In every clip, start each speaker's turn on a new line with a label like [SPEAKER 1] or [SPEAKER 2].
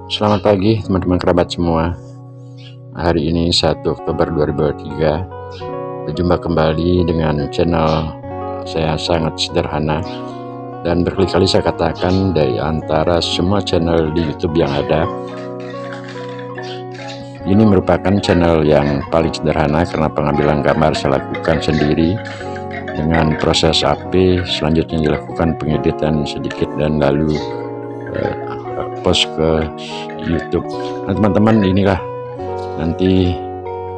[SPEAKER 1] Selamat pagi teman-teman kerabat semua. Hari ini 1 Oktober 2023, berjumpa kembali dengan channel saya sangat sederhana. Dan berkali-kali saya katakan, dari antara semua channel di YouTube yang ada, ini merupakan channel yang paling sederhana karena pengambilan gambar saya lakukan sendiri dengan proses AP. Selanjutnya dilakukan pengeditan sedikit dan lalu post ke YouTube. Nah teman-teman, inilah nanti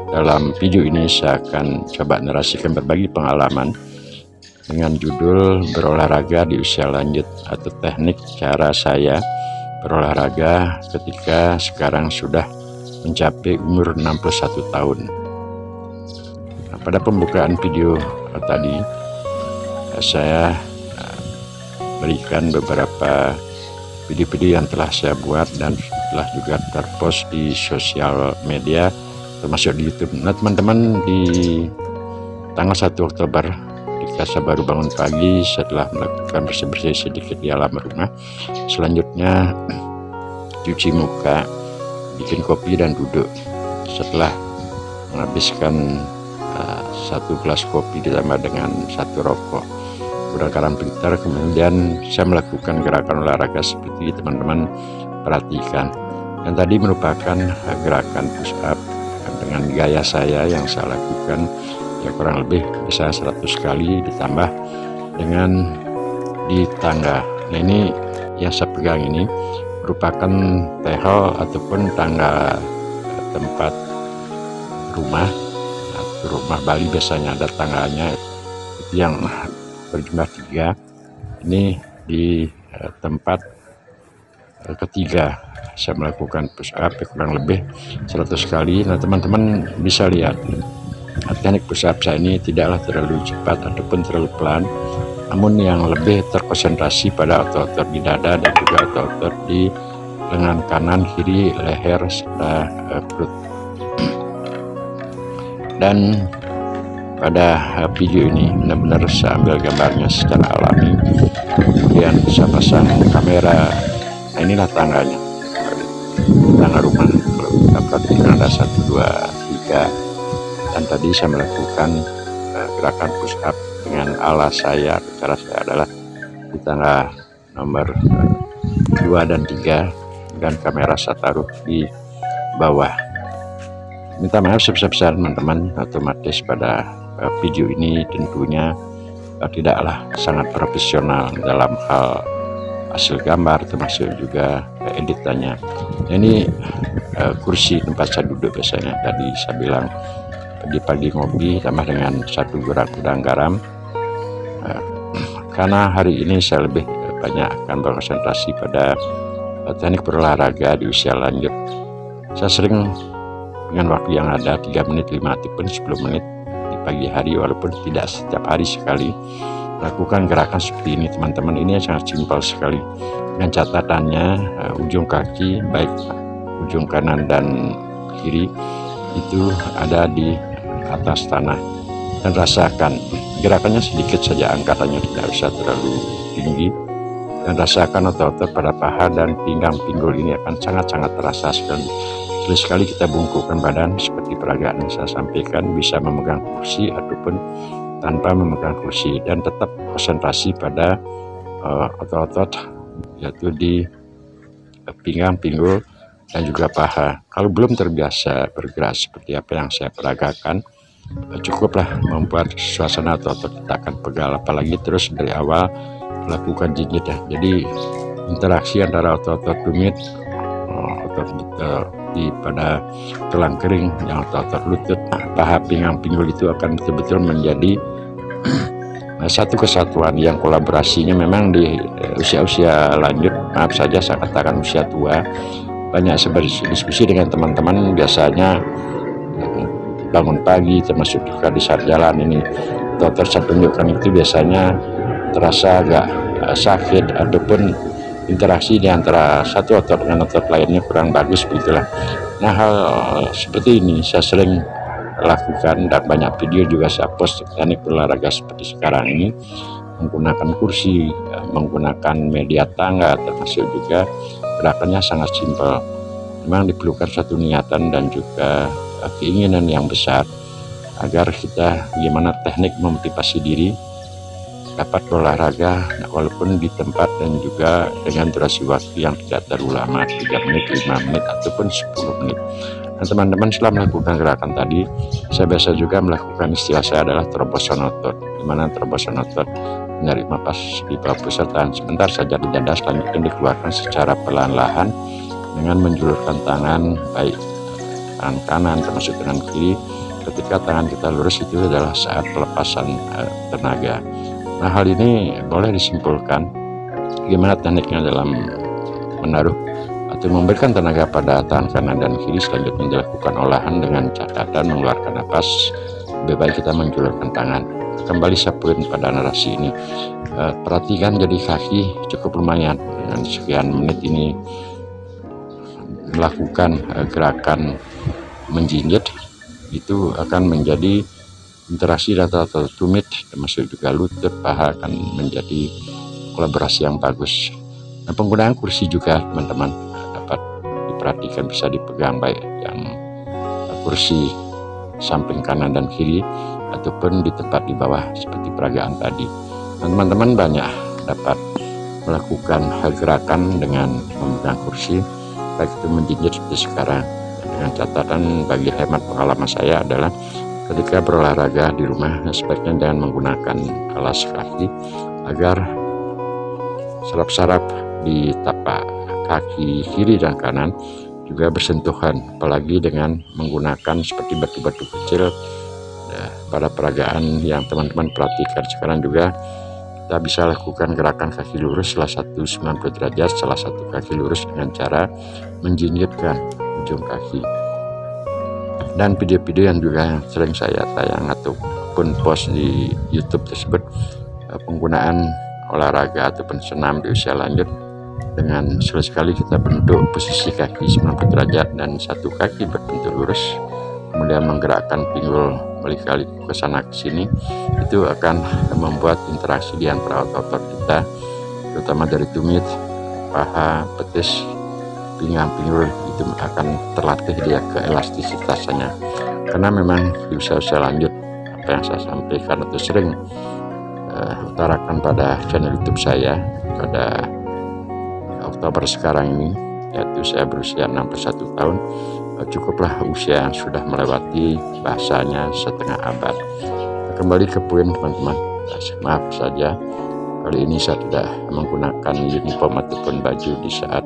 [SPEAKER 1] dalam video ini saya akan coba narasikan berbagi pengalaman dengan judul berolahraga di usia lanjut, atau teknik cara saya berolahraga ketika sekarang sudah mencapai umur 61 tahun. Nah, pada pembukaan video tadi saya berikan beberapa video-video yang telah saya buat dan telah juga terpost di sosial media termasuk di YouTube. Nah teman-teman, di tanggal 1 Oktober ketika saya baru bangun pagi setelah melakukan bersih-bersih sedikit di alam rumah, selanjutnya cuci muka, bikin kopi dan duduk. Setelah menghabiskan 1 gelas kopi ditambah dengan 1 rokok garam filter, kemudian saya melakukan gerakan olahraga seperti teman-teman perhatikan. Dan tadi merupakan gerakan push up dengan gaya saya yang saya lakukan, ya kurang lebih bisa 100 kali ditambah dengan di tangga. Nah ini yang saya pegang ini merupakan tehel ataupun tangga tempat rumah. Nah, rumah Bali biasanya ada tangganya yang berjumlah 3. Ini di tempat ketiga saya melakukan push up kurang lebih 100 kali. Nah teman-teman bisa lihat teknik push up saya ini tidaklah terlalu cepat ataupun terlalu pelan, namun yang lebih terkonsentrasi pada otot-otot di dada dan juga otot-otot di lengan kanan, kiri, leher, serta perut. Dan pada video ini benar-benar saya ambil gambarnya secara alami, kemudian saya pasang kamera. Nah inilah tangganya, tangga rumah. Kalau kita perhatikan ada 1, 2, 3. Dan tadi saya melakukan gerakan push up dengan ala saya. Cara saya adalah di tangga nomor 2 dan 3, dan kamera saya taruh di bawah. Minta maaf sebesar-besar teman-teman, otomatis pada video ini tentunya tidaklah sangat profesional dalam hal hasil gambar, termasuk juga editannya. Ini kursi tempat saya duduk biasanya. Tadi saya bilang pagi-pagi ngopi tambah dengan 1 gudang garam, karena hari ini saya lebih banyak akan berkonsentrasi pada teknik berolahraga di usia lanjut. Saya sering dengan waktu yang ada 3 menit, 5 ataupun 10 menit pagi hari, walaupun tidak setiap hari sekali, lakukan gerakan seperti ini teman-teman. Ini sangat simpel sekali, dengan catatannya ujung kaki baik ujung kanan dan kiri itu ada di atas tanah, dan rasakan gerakannya sedikit saja, angkatannya tidak usah terlalu tinggi, dan rasakan otot-otot pada paha dan pinggang pinggul ini akan sangat-sangat terasa sekali. Sekali kita bungkukkan badan seperti peragaan yang saya sampaikan, bisa memegang kursi ataupun tanpa memegang kursi, dan tetap konsentrasi pada otot-otot yaitu di pinggang, pinggul, dan juga paha. Kalau belum terbiasa bergerak seperti apa yang saya peragakan, cukuplah membuat suasana otot-otot kita akan pegal, apalagi terus dari awal melakukan jinjit ya. Jadi interaksi antara otot-otot tumit, otot pada tulang kering, yang otot lutut, paha, pinggang, pinggul itu akan betul-betul menjadi satu kesatuan yang kolaborasinya memang di usia-usia lanjut, maaf saja saya katakan usia tua. Banyak berdiskusi dengan teman-teman biasanya bangun pagi, termasuk juga di saat jalan ini, otot saya tunjukkan itu biasanya terasa agak sakit ataupun interaksi di antara satu otot dengan otot lainnya kurang bagus begitulah. Nah hal seperti ini saya sering lakukan, dan banyak video juga saya post teknik berolahraga seperti sekarang ini. menggunakan kursi, menggunakan media tangga, termasuk juga gerakannya sangat simpel. Memang diperlukan satu niatan dan juga keinginan yang besar agar kita bagaimana teknik memotivasi diri dapat berolahraga walaupun di tempat dan juga dengan durasi waktu yang tidak terlalu lama, 3 menit, 5 menit ataupun 10 menit. Nah teman-teman, setelah melakukan gerakan tadi, saya biasa juga melakukan istilah saya adalah terobosan otot, di mana terobosan otot menarik napas di bawah pusat, tahan sebentar saja di dada, selanjutnya dikeluarkan secara perlahan-lahan dengan menjulurkan tangan, baik tangan kanan termasuk tangan kiri. Ketika tangan kita lurus itu adalah saat pelepasan tenaga. Nah hal ini boleh disimpulkan bagaimana tekniknya dalam menaruh atau memberikan tenaga pada tangan kanan dan kiri. Selanjutnya dilakukan olahan dengan catatan mengeluarkan napas, lebih baik kita menjulurkan tangan. Kembali saya poin pada narasi ini, perhatikan jadi kaki cukup lumayan dengan sekian menit ini melakukan gerakan menjinjit, itu akan menjadi interaksi data atau tumit termasuk juga lutut, paha akan menjadi kolaborasi yang bagus. Nah penggunaan kursi juga teman-teman dapat diperhatikan, bisa dipegang baik yang kursi samping kanan dan kiri ataupun di tempat di bawah seperti peragaan tadi. Teman-teman banyak dapat melakukan gerakan dengan memegang kursi, baik itu menjinjit seperti sekarang. Dengan catatan bagi hemat pengalaman saya adalah ketika berolahraga di rumah sebaiknya jangan menggunakan alas kaki agar saraf-saraf di tapak kaki kiri dan kanan juga bersentuhan, apalagi dengan menggunakan seperti batu-batu kecil pada peragaan yang teman-teman perhatikan sekarang. Juga kita bisa lakukan gerakan kaki lurus salah satu 90 derajat, salah satu kaki lurus dengan cara menjinjitkan ujung kaki. Dan video-video yang juga sering saya tayang ataupun post di YouTube tersebut, penggunaan olahraga ataupun senam di usia lanjut dengan sekali kita bentuk posisi kaki 90 derajat dan satu kaki berbentuk lurus, kemudian menggerakkan pinggul ke sana ke sini, itu akan membuat interaksi di antara otot-otot kita, terutama dari tumit, paha, betis, pinggang, pinggul, itu akan terlatih dia keelastisitasnya. Karena memang di usia-usia lanjut, apa yang saya sampaikan atau sering utarakan pada channel YouTube saya pada Oktober sekarang ini, yaitu saya berusia 61 tahun, cukuplah usia yang sudah melewati bahasanya setengah abad. Kembali ke poin teman-teman, maaf saja kali ini saya tidak menggunakan uniform ataupun baju di saat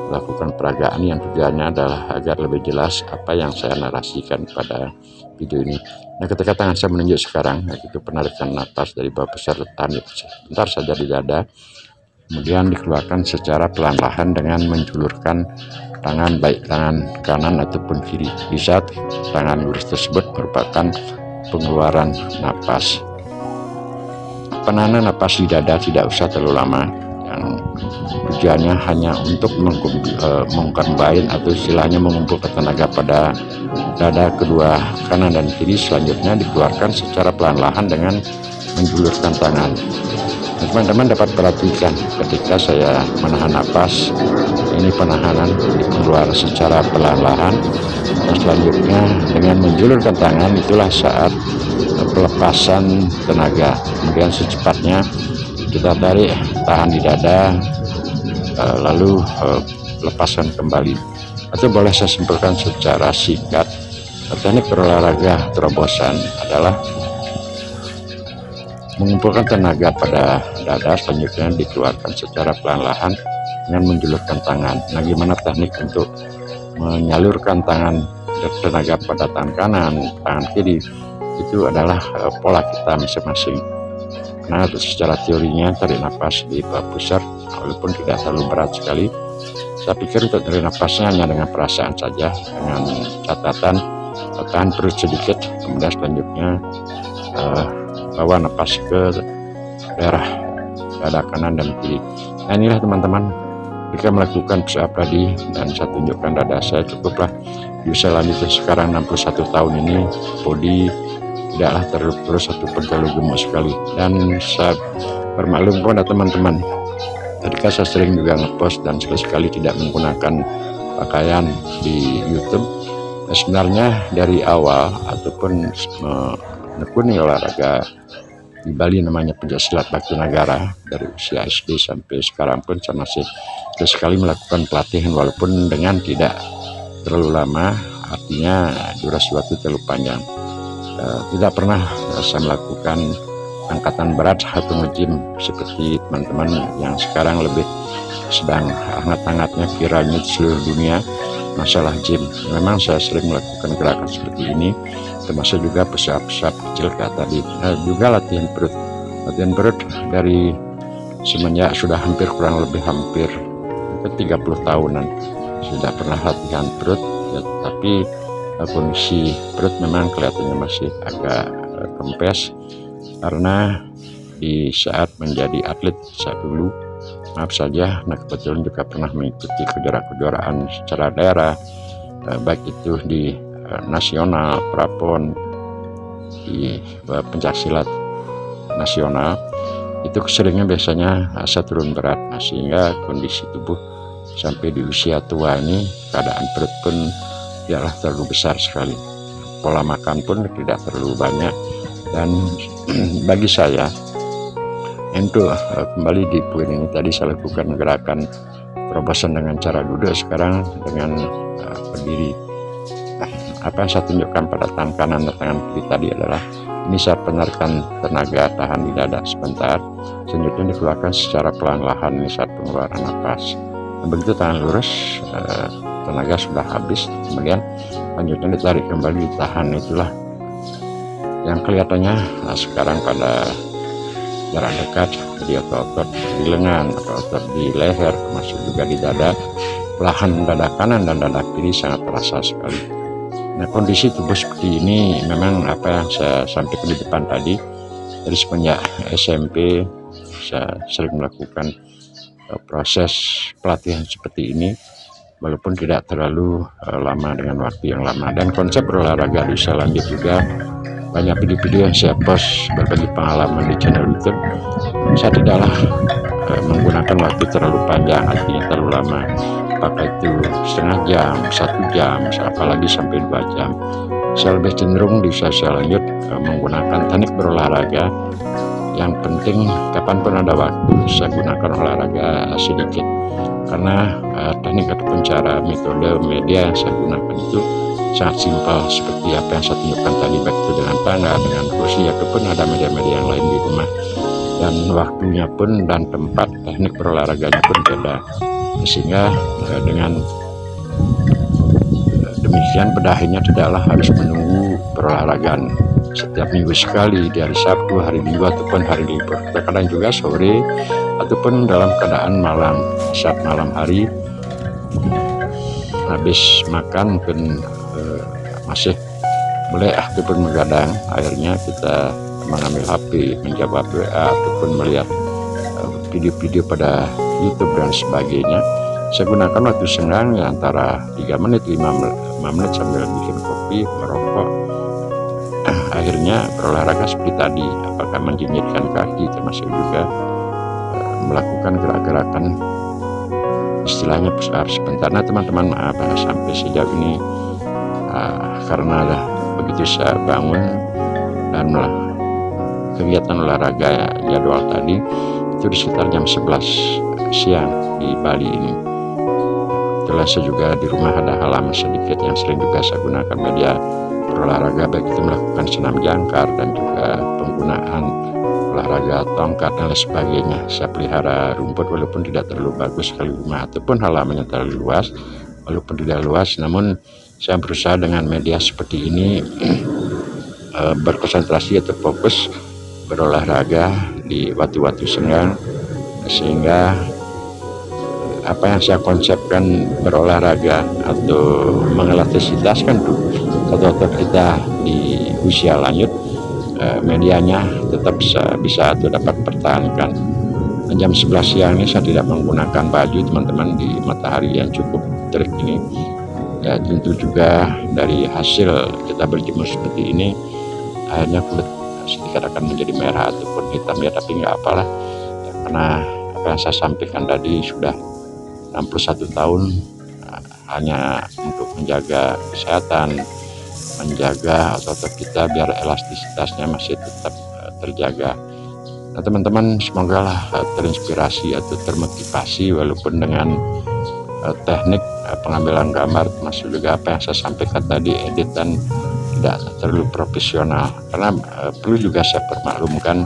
[SPEAKER 1] melakukan peragaan, yang tujuannya adalah agar lebih jelas apa yang saya narasikan pada video ini. Nah ketika tangan saya menunjuk sekarang, yaitu penarikan napas dari bawah pusat, tahan sebentar saja di dada, kemudian dikeluarkan secara pelan-lahan dengan menjulurkan tangan, baik tangan kanan ataupun kiri. Di saat tangan lurus tersebut merupakan pengeluaran napas. Penahanan napas di dada tidak usah terlalu lama, yang tujuannya hanya untuk mengcombine atau istilahnya mengumpulkan tenaga pada dada kedua kanan dan kiri. Selanjutnya dikeluarkan secara pelan-lahan dengan menjulurkan tangan. Teman-teman dapat perhatikan ketika saya menahan napas, ini penahanan keluar secara perlahan-lahan, dan selanjutnya dengan menjulurkan tangan itulah saat pelepasan tenaga. Kemudian secepatnya kita tarik, tahan di dada, lalu lepaskan kembali. Atau boleh saya simpulkan secara singkat, teknik berolahraga terobosan adalah mengumpulkan tenaga pada dada, selanjutnya dikeluarkan secara pelan-lahan dengan menjulurkan tangan. Nah gimana teknik untuk menyalurkan tangan tenaga pada tangan kanan, tangan kiri, itu adalah pola kita masing-masing. Nah secara teorinya tarik nafas di bawah pusar, walaupun tidak terlalu berat sekali. Saya pikir untuk tarik nafasnya hanya dengan perasaan saja, dengan catatan tahan perut sedikit, kemudian selanjutnya bawa napas ke daerah dada kanan dan kiri. Nah inilah teman-teman, jika melakukan push up tadi dan saya tunjukkan dada saya, cukuplah di usia lanjut sekarang 61 tahun ini, body tidaklah terlalu kurus ataupun terlalu gemuk sekali. Dan saya bermaklum kepada teman-teman, ketika saya sering juga ngepost dan sekali-sekali tidak menggunakan pakaian di YouTube. Sebenarnya dari awal ataupun menekuni olahraga di Bali namanya pencaksilat bakti negara, dari usia SD sampai sekarang pun saya masih sekali melakukan pelatihan walaupun dengan tidak terlalu lama, artinya durasi waktu terlalu panjang. Tidak pernah saya melakukan angkatan berat atau nge-gym seperti teman-teman yang sekarang lebih sedang hangat-hangatnya viralnya di seluruh dunia masalah gym. Memang saya sering melakukan gerakan seperti ini, termasuk juga push-up kecil kayak tadi. Juga latihan perut dari semenjak sudah kurang lebih hampir ke 30 tahunan sudah pernah latihan perut ya, tapi kondisi perut memang kelihatannya masih agak kempes, karena di saat menjadi atlet saya dulu, maaf saja, kebetulan juga pernah mengikuti kejuaraan secara daerah, baik itu di nasional, prapon, di pencaksilat nasional, itu seringnya biasanya saya turun berat, sehingga kondisi tubuh sampai di usia tua ini keadaan perut pun tidaklah terlalu besar sekali, pola makan pun tidak terlalu banyak. Dan bagi saya untuk kembali di poin ini, tadi saya lakukan gerakan terobosan dengan cara duduk, sekarang dengan berdiri. Apa yang saya tunjukkan pada tangan kanan dan tangan kiri tadi adalah ini saya penarikan tenaga tahan di dada sebentar, selanjutnya dikeluarkan secara pelan-lahan ini saat pengeluaran nafas. Dan begitu tangan lurus, tenaga sudah habis, kemudian lanjutnya ditarik kembali, ditahan. Itulah yang kelihatannya sekarang pada jarak dekat di otot di lengan atau otot di leher, termasuk juga di dada, belahan dada kanan dan dada kiri sangat terasa sekali. Nah, kondisi tubuh seperti ini memang apa yang saya sampaikan di depan tadi, dari semenjak SMP saya sering melakukan proses pelatihan seperti ini, walaupun tidak terlalu lama dengan waktu yang lama. Dan konsep berolahraga bisa lanjut juga, banyak video-video yang saya post berbagi pengalaman di channel YouTube. Saya tidaklah menggunakan waktu terlalu panjang, artinya terlalu lama, apakah itu setengah jam, 1 jam, apalagi sampai 2 jam. Saya lebih cenderung di usaha saya lanjut menggunakan teknik berolahraga. Yang penting kapanpun ada waktu saya gunakan olahraga sedikit, karena teknik ataupun cara metode media yang saya gunakan itu sangat simpel, seperti apa yang saya tunjukkan tadi, baik itu dengan tangga, dengan kursi, ataupun ada media-media yang lain di rumah. Dan waktunya pun dan tempat teknik berolahraganya pun beda, sehingga dengan demikian bedahinya tidaklah harus menunggu berolahraga setiap minggu sekali, di hari Sabtu, hari Minggu, ataupun hari libur. Terkadang juga sore ataupun dalam keadaan malam, saat malam hari habis makan pun masih boleh ataupun mengadang, akhirnya kita mengambil HP, menjawab WA, ataupun melihat video-video pada YouTube dan sebagainya. Saya gunakan waktu senggang antara 3 menit 5 menit sambil bikin kopi, merokok. Akhirnya berolahraga seperti tadi, apakah menjinjitkan kaki, termasuk juga melakukan gerak-gerakan istilahnya push up sebentar. Nah teman-teman, maaf sampai sejauh ini karena begitu saya bangun dan kegiatan olahraga jadwal tadi itu di sekitar jam 11 siang di Bali ini. Setelah saya juga di rumah ada halaman sedikit yang sering juga saya gunakan media berolahraga, baik itu melakukan senam jangkar dan juga penggunaan olahraga tongkat dan lain sebagainya. Saya pelihara rumput walaupun tidak terlalu bagus sekali rumah, ataupun halamannya terlalu luas, walaupun tidak luas, namun saya berusaha dengan media seperti ini berkonsentrasi atau fokus berolahraga di waktu-waktu senggang, sehingga apa yang saya konsepkan berolahraga atau mengelastisitaskan otot kita di usia lanjut, medianya tetap bisa atau dapat pertahankan. Jam 11 siang ini saya tidak menggunakan baju teman-teman di matahari yang cukup terik ini. Ya tentu juga dari hasil kita berjemur seperti ini, akhirnya kulit sedikit akan menjadi merah ataupun hitam ya, tapi nggak apalah ya, karena apa yang saya sampaikan tadi sudah 61 tahun hanya untuk menjaga kesehatan, menjaga otot kita biar elastisitasnya masih tetap terjaga. Nah teman-teman, semoga lah terinspirasi atau termotivasi walaupun dengan teknik pengambilan gambar, termasuk juga apa yang saya sampaikan tadi, edit dan tidak terlalu profesional, karena perlu juga saya permaklumkan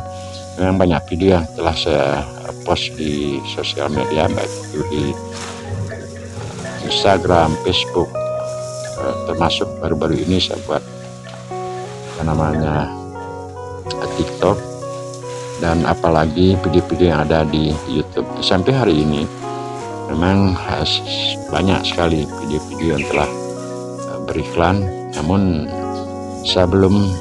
[SPEAKER 1] memang banyak video yang telah saya post di sosial media, baik itu di Instagram, Facebook, termasuk baru-baru ini saya buat namanya TikTok, dan apalagi video-video yang ada di YouTube. Sampai hari ini memang banyak sekali video-video yang telah beriklan, namun saya belumlah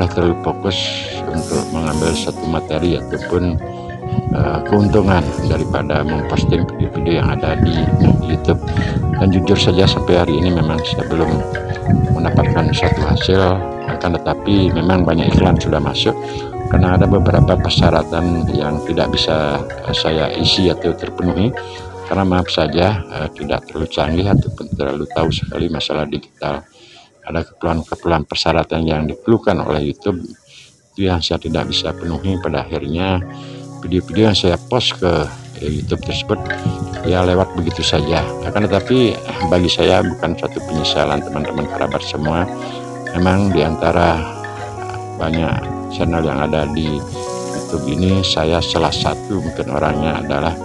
[SPEAKER 1] terlalu fokus untuk mengambil satu materi ataupun keuntungan daripada memposting video-video yang ada di YouTube. Dan jujur saja sampai hari ini memang saya belum mendapatkan satu hasil, akan tetapi memang banyak iklan sudah masuk, karena ada beberapa persyaratan yang tidak bisa saya isi atau terpenuhi, karena maaf saja tidak terlalu canggih ataupun terlalu tahu sekali masalah digital. Ada keperluan persyaratan yang diperlukan oleh YouTube, itu yang saya tidak bisa penuhi. Pada akhirnya video-video yang saya post ke YouTube tersebut ya lewat begitu saja. Akan tetapi bagi saya bukan suatu penyesalan teman-teman kerabat semua. Memang diantara banyak channel yang ada di YouTube ini, saya salah satu mungkin orangnya adalah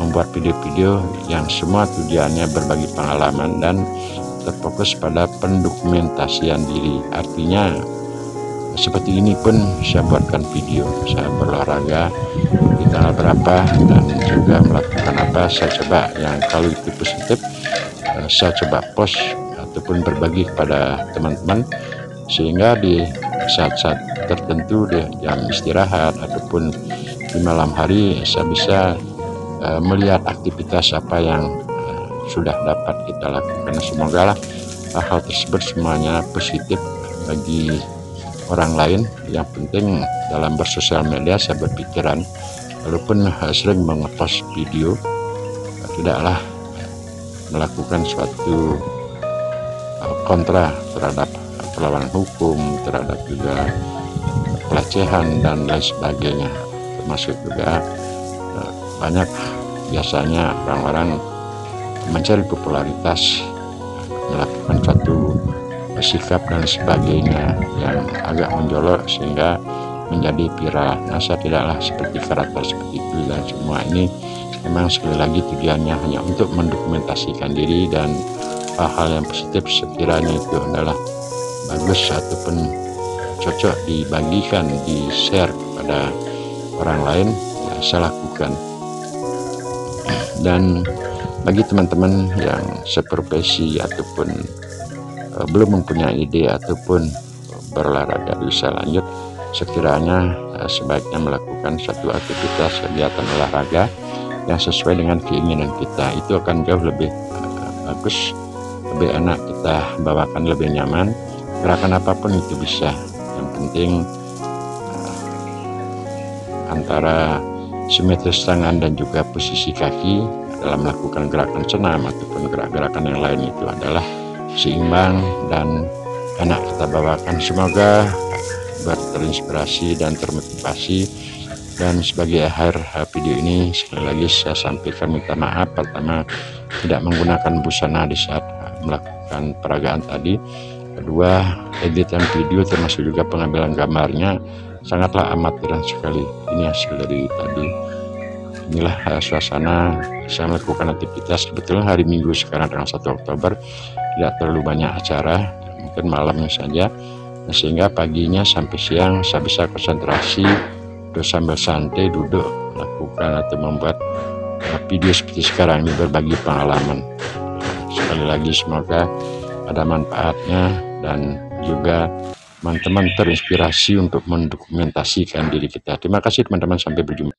[SPEAKER 1] membuat video-video yang semua tujuannya berbagi pengalaman dan terfokus pada pendokumentasian diri. Artinya seperti ini pun saya buatkan video, saya berolahraga di tanggal berapa dan juga melakukan apa, saya coba yang kalau itu positif saya coba post ataupun berbagi kepada teman-teman, sehingga di saat-saat tertentu di jam istirahat ataupun di malam hari saya bisa melihat aktivitas apa yang sudah dapat kita lakukan. Semoga lah hal tersebut semuanya positif bagi orang lain. Yang penting dalam bersosial media saya berpikiran, walaupun sering mengepost video, tidaklah melakukan suatu kontra terhadap perlawanan hukum, terhadap juga pelecehan dan lain sebagainya. Termasuk juga banyak biasanya orang-orang mencari popularitas, melakukan suatu sikap dan sebagainya yang agak menjolok sehingga menjadi viral. Nah, saya tidaklah seperti karakter seperti itu, dan semua ini memang sekali lagi tujuannya hanya untuk mendokumentasikan diri, dan hal-hal yang positif sekiranya itu adalah bagus ataupun cocok dibagikan, di share kepada orang lain, ya saya lakukan. Dan bagi teman-teman yang seprofesi ataupun belum mempunyai ide ataupun berolahraga di usia lanjut, sekiranya sebaiknya melakukan satu aktivitas kegiatan olahraga yang sesuai dengan keinginan kita. Itu akan jauh lebih bagus, lebih enak kita bawakan, lebih nyaman. Gerakan apapun itu bisa, yang penting antara simetris tangan dan juga posisi kaki dalam melakukan gerakan senam ataupun gerak-gerakan yang lain itu adalah seimbang dan enak kita bawakan. Semoga terinspirasi dan termotivasi. Dan sebagai akhir video ini, sekali lagi saya sampaikan minta maaf, pertama tidak menggunakan busana di saat melakukan peragaan tadi, kedua editan video termasuk juga pengambilan gambarnya sangatlah amatiran sekali. Ini hasil dari tadi. Inilah suasana saya melakukan aktivitas. Kebetulan hari Minggu sekarang tanggal 1 Oktober, tidak terlalu banyak acara, mungkin malamnya saja. Nah, sehingga paginya sampai siang saya bisa konsentrasi, terus sambil santai duduk melakukan atau membuat video seperti sekarang ini, berbagi pengalaman. Sekali lagi semoga ada manfaatnya dan juga teman-teman terinspirasi untuk mendokumentasikan diri kita. Terima kasih teman-teman, sampai berjumpa.